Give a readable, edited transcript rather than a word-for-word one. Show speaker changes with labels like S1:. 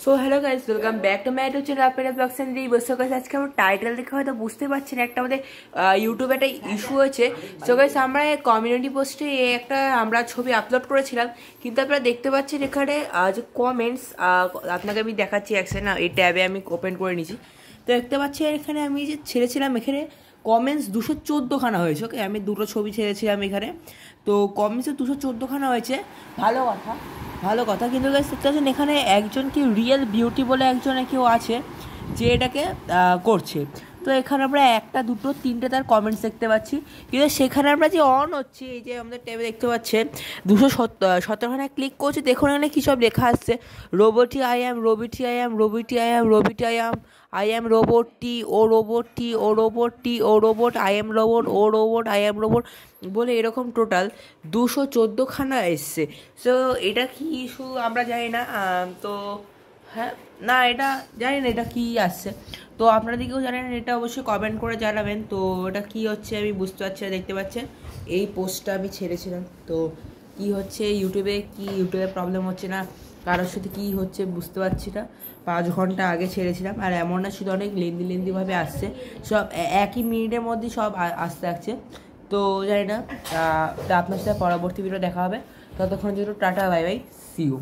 S1: So hello guys, welcome back to my YouTube channel আপনারা blogs and reviews. So guys, আজকে আমরা title দেখে হয়তো বুঝতে পারছেন একটা আমাদের ইউটিউবে একটা ইস্যু হয়েছে। সো গাইস, আমরা কমিউনিটি পোস্টে একটা আমরা ছবি আপলোড করেছিলাম, কিন্তু আপনারা দেখতে পাচ্ছেন এখানে যে কমেন্টস আপনাকে আমি দেখাচ্ছি একসাথে না, এই ট্যাবে আমি ওপেন করে নিয়েছি। তো দেখতে পাচ্ছি এখানে আমি যে ছেড়েছিলাম এখানে কমেন্টস 214খানা হয়েছে। ওকে, আমি দুটো ছবি ছেড়েছিলাম এখানে, তো কমেন্টসে 214খানা হয়েছে। ভালো কথা, ভালো কথা। কিন্তু গাইস দেখতে পাচ্ছেন এখানে একজন কি রিয়েল বিউটি বলে একজন কেউ আছে যে এটাকে করছে। তো এখানে আমরা একটা দুটো তিনটে তার কমেন্টস দেখতে পাচ্ছি, কিন্তু সেখানে আমরা যে অন হচ্ছে এই যে আমাদের ট্যাবে দেখতে পাচ্ছেন 217খানায় ক্লিক করছি, দেখুন এখানে কী সব লেখা আসছে। রোবটি আই অ্যাম, রোবিটি আই অ্যাম, রোবিটি আই অ্যাম, রোবিটি আই অ্যাম রোবট টি, ও রোবট টি, ও রোবট টি, ও রোবট আই অ্যাম রোবট, ও রোবট আই অ্যাম রোবট বলে এরকম টোটাল 214খানা এসছে। সো এটা কি ইস্যু আমরা জানি না। তো হ্যাঁ, না এটা জানি না এটা কী আসছে। তো আপনারা দিকেও জানেন এটা অবশ্যই কমেন্ট করে জানাবেন। তো এটা কী হচ্ছে আমি বুঝতে পারছি না। দেখতে পাচ্ছেন এই পোস্টটা আমি ছেড়েছিলাম, তো কী হচ্ছে ইউটিউবে প্রবলেম হচ্ছে না, কারোর সাথে কী হচ্ছে বুঝতে পারছি না। 5 ঘন্টা আগে ছেড়েছিলাম, আর এমন না শুধু অনেক লেন্দিভাবে আসছে, সব একই মিনিটের মধ্যেই সব আসতে থাকছে। তো জানি না, আপনার সাথে পরবর্তী ভিডিও দেখা হবে। ততক্ষণ জন্য tata, bye bye, see you.